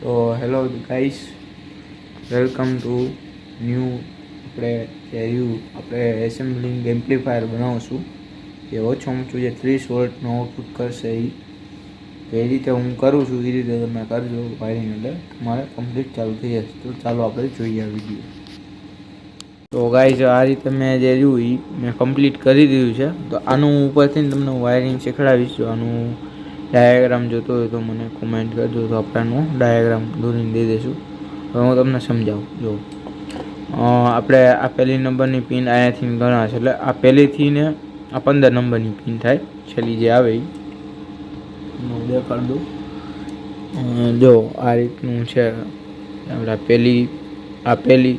તો hello guys, welcome to new આપણે assembling amplifier બનાવશું જે ઓછામાં ઓછું જે 30 વોલ્ટનું આઉટપુટ કરશે. એ રીતે હું કરું છું એ રીતે તમે કરજો વાયરિંગ, એટલે તમારે કમ્પ્લીટ ચાલુ થઈ જશે. તો ચાલો આપણે જોઈએ આ વિડીયો. તો ગાઈસ, આ રીતે મેં જે રહ્યું એ મેં કમ્પ્લીટ કરી દીધું છે. તો આનું ઉપરથી તમને વાયરિંગ શીખડાવીશ. આનું ડાયાગ્રામ જોતો હોય તો મને કોમેન્ટ કરજો, તો આપણે ડાયાગ્રામ દોરીને દઈ દઈશું. હવે હું તમને સમજાવું. જો આપણે આ પહેલી નંબરની પિન અહીંયાથી ગણાશે, એટલે આ પહેલીથી ને આ 15 નંબરની પિન થાય, છેલ્લી જે આવે એ હું દેખાડ દઉં. જો આ રીતનું છે. આપણે આ પહેલી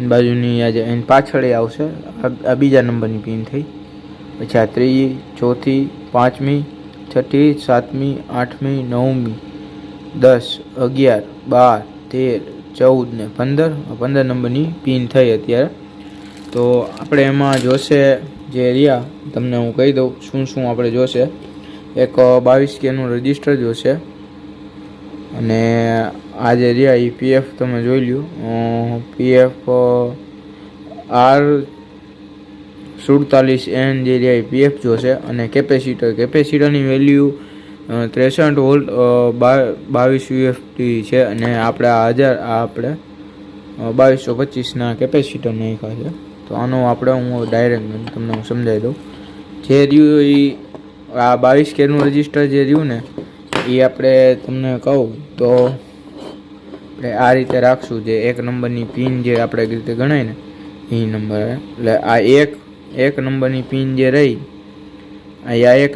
બાજુની આજે એની પાછળ આવશે. આ બીજા નંબરની પિન થઈ. પછી આ ત્રીજી, ચોથી, પાંચમી, છઠ્ઠી, સાતમી, આઠમી, નવમી, 10, 11, 12, 13, 14 ને 15 નંબરની પિન થઈ અત્યારે. તો આપણે એમાં જોશે જે રહ્યા, તમને હું કહી દઉં શું આપણે જોશે. એક 22K નું રજિસ્ટર જોશે, અને આ જે રહ્યા એ પીએફ તમે જોઈ લ્યો. પીએફ R47N જે રહ્યા એ પીએફ જોશે, અને કેપેસિટરની વેલ્યુ 63 વોલ્ટ 22 UFT છે. અને આપણે આપણે 2225ના કેપેસિટર નાખ્યા છે. તો આનો હું ડાયરેક્ટ તમને સમજાવી દઉં. જે રહ્યું એ આ 22K નું રજિસ્ટર જે રહ્યું ને, એ આપણે તમને કહું તો આપણે આ રીતે રાખશું. જે એક નંબરની પિન જે આપણે રીતે ગણાય ને એ નંબર, એટલે આ એક નંબરની પિન જે રહી, આ એક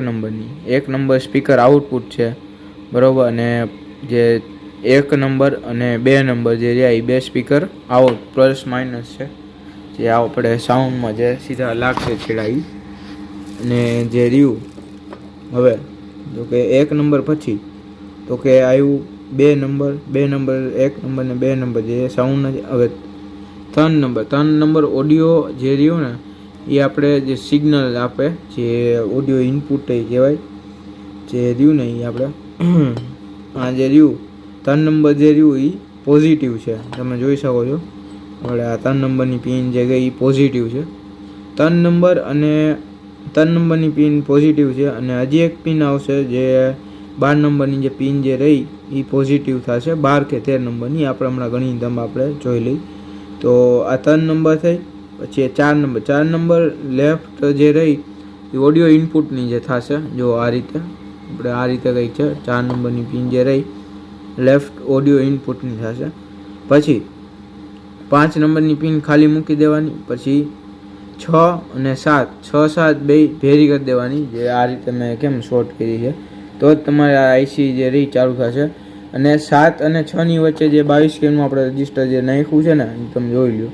નંબર સ્પીકર આઉટપુટ છે, બરાબર. અને જે 1 નંબર અને 2 નંબર જે રહ્યા એ 2 સ્પીકર આઉટ પ્લસ માઇનસ છે, જે આપણે સાઉન્ડમાં જે સીધા લાગશે છેડા. અને જે રહ્યું હવે, જો કે 1 નંબર પછી તો કે આવ્યું 2 નંબર, 1 નંબર ને 2 નંબર જે સાઉન્ડ. હવે 3 નંબર ઓડિયો જે રહ્યું ને, એ આપણે જે સિગ્નલ આપે, જે ઓડિયો ઇનપુટ કહેવાય, જે રહ્યું ને એ આપણે આ જે રહ્યું 3 નંબર જે રહ્યું એ પોઝિટિવ છે, તમે જોઈ શકો છો. આપણે આ 3 નંબરની પિન જે ગઈ એ પોઝિટિવ છે. 3 નંબરની પિન પોઝિટિવ છે. અને હજી એક પિન આવશે જે 12 નંબરની જે પિન જે રહી એ પોઝિટિવ થશે. 12 કે 13 નંબરની આપણે હમણાં ઘણી તમે આપણે જોઈ લઈ. તો આ 3 નંબર થઈ. પછી 4 નંબર લેફ્ટ જે રહી એ ઓડિયો ઇનપુટની જે થશે. જો આ રીતે આપણે આ રીતે કંઈક છે. 4 નંબરની પિન જે રહી લેફ્ટ ઓડિયો ઇનપુટની થશે. પછી 5 નંબરની પિન ખાલી મૂકી દેવાની. પછી 6 અને 7 બે ભેરી કરી દેવાની, જે આ રીતે મેં કેમ શોર્ટ કરી છે. તો જ તમારે આ આઈસી જે રહી ચાલુ થશે. અને 7 અને 6ની વચ્ચે જે 22K નું આપણે રજિસ્ટર જે નાખ્યું છે ને, એ તમે જોઈ લો.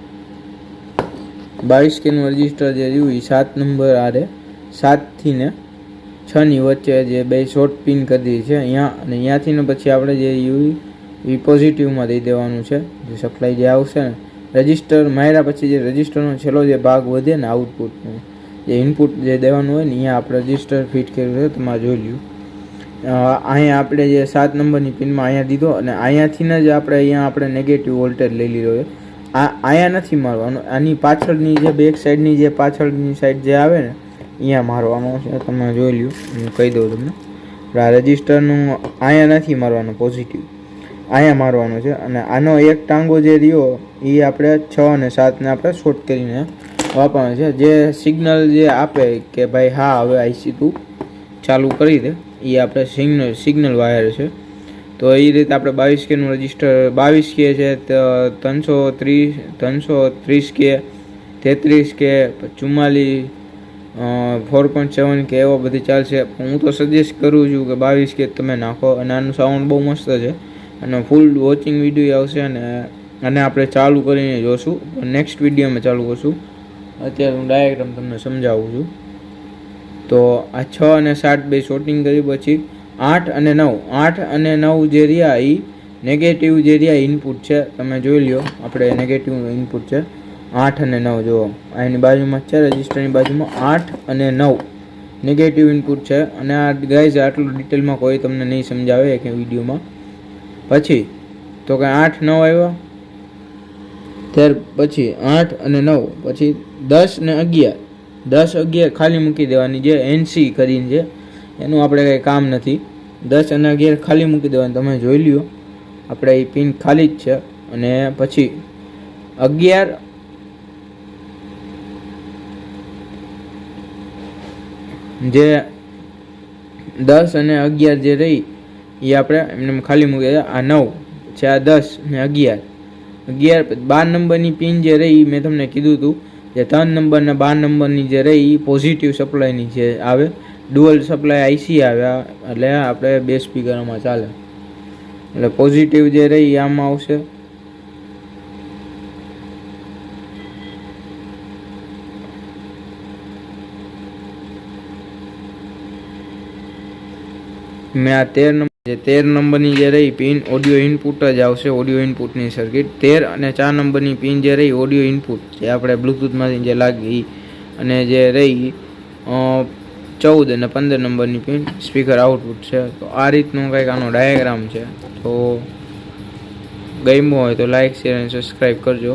22K નું રજિસ્ટર જે રહ્યું એ 7 નંબર આરે 7થી ને 6ની વચ્ચે જે બે શોર્ટ પિન કરી દીધી છે અહીંયા. અને અહીંયાથી ને પછી આપણે જે એ પોઝિટિવમાં દઈ દેવાનું છે. જે સપ્લાય જે આવશે ને, રજિસ્ટર માર્યા પછી જે રજિસ્ટરનો છેલ્લો જે ભાગ વધે ને, આઉટપુટનો જે ઇનપુટ જે દેવાનું હોય ને, અહીંયા આપણે રજિસ્ટર ફિટ કર્યું છે, તમારે જોઈ લ્યો. અહીંયા આપણે જે 7 નંબરની પિનમાં અહીંયા દીધો, અને અહીંયાથી જ આપણે નેગેટિવ વોલ્ટેજ લઈ લીધો છે. અહીંયા નથી મારવાનું, આની પાછળની જે બેક સાઈડની જે પાછળની સાઈડ જે આવે ને, અહીંયા મારવાનો છે. તમે જોઈ લ્યો, હું કહી દઉં તમને. આ રજિસ્ટરનું અહીંયા નથી મારવાનું, પોઝિટિવ અહીંયા મારવાનો છે. અને આનો એક ટાંગો જે રહ્યો એ આપણે 6 અને 7ને આપણે શોર્ટ કરીને વાપરવાનો છે. જે સિગ્નલ જે આપે કે ભાઈ હા હવે આઈસી તું ચાલુ કરી દે, એ આપણે સિગ્નલ વાયર છે. તો એ રીતે આપણે 22K નું રજિસ્ટર, 22K છે, 330K, 33K, 44, 4.7K એવો બધી ચાલશે. હું તો સજેસ્ટ કરું છું કે 22K તમે નાખો. અને આનું સાઉન્ડ બહુ મસ્ત છે, અને ફૂલ વોચિંગ વિડીયો આવશે. અને આપણે ચાલુ કરીને જોશું, નેક્સ્ટ વિડીયોમાં ચાલુ કરશું. અત્યારે હું ડાયાગ્રામ તમને સમજાવું છું. તો આ 6 અને 7 બે શોર્ટિંગ કરી. પછી 8 અને 9 જે રહ્યા એ નેગેટિવ જે રહ્યા ઇનપુટ છે, તમે જોઈ લ્યો. આપણે નેગેટિવ ઇનપુટ છે 8 અને 9. જુઓ એની બાજુમાં છે, રજિસ્ટરની બાજુમાં 8 અને 9 નેગેટિવ ઇનપુટ છે. અને આ ગાઈઝ આટલું ડિટેલમાં કોઈ તમને નહીં સમજાવે કે વિડીયોમાં. પછી તો કે 8 9 આવ્યા, ત્યાર પછી 8 અને 9, પછી 10 ને 11, 10 11 ખાલી મૂકી દેવાની, જે NC કરીને છે એનું આપણે કંઈ કામ નથી. 10 અને 11 ખાલી મૂકી દેવાની, તમે જોઈ લ્યો આપણે એ પિન ખાલી જ છે. અને પછી 11 જે 10 અને 11 જે રહી એ આપણે એમને ખાલી મૂકી દે. આ 9 છે, આ 10 ને 11, 12 નંબરની પિન જે રહી મેં તમને કીધું હતું જે 3 નંબર ને 12 નંબરની જે રહી એ પોઝિટિવ સપ્લાયની છે આવે, ડુઅલ સપ્લાય IC આવ્યા એટલે આપણે 2 સ્પીકરમાં ચાલે. એટલે પોઝિટિવ જે રહી આમાં આવશે. મેં આ 13 નંબરની જે રહી પિન ઓડિયો ઇનપુટ જ આવશે, ઓડિયો ઇનપુટની સર્કિટ. 13 અને 4 નંબરની પિન જે રહી ઓડિયો ઇનપુટ જે આપણે બ્લૂટૂથમાંથી જે લાગી, અને જે રહી 14 અને 15 નંબરની પિન સ્પીકર આઉટપુટ છે. તો આ રીતનું કંઈક આનો ડાયાગ્રામ છે. તો ગમ્યું હોય તો લાઇક શેર અને સબસ્ક્રાઈબ કરજો.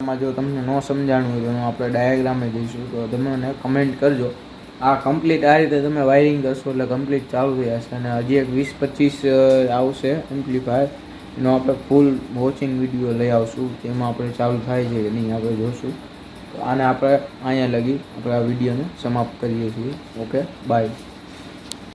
આમાં જો તમને ન સમજાણું હોય તો આપણે ડાયાગ્રામે જઈશું તો તમે મને કમેન્ટ કરજો. આ કમ્પ્લીટ આ રીતે તમે વાયરિંગ કરશો એટલે કમ્પ્લીટ ચાલુ થઈ જશે. અને હજી એક 20-25 આવશે એમ્પ્લીફાયર, એનો આપણે ફૂલ વોચિંગ વિડીયો લઈ આવશું, તેમાં આપણે ચાલુ થાય છે કે નહીં આપણે જોશું. તો આને આપણે અહીંયા લગી આપણે આ વિડીયોને સમાપ્ત કરીએ છીએ. Okay, by.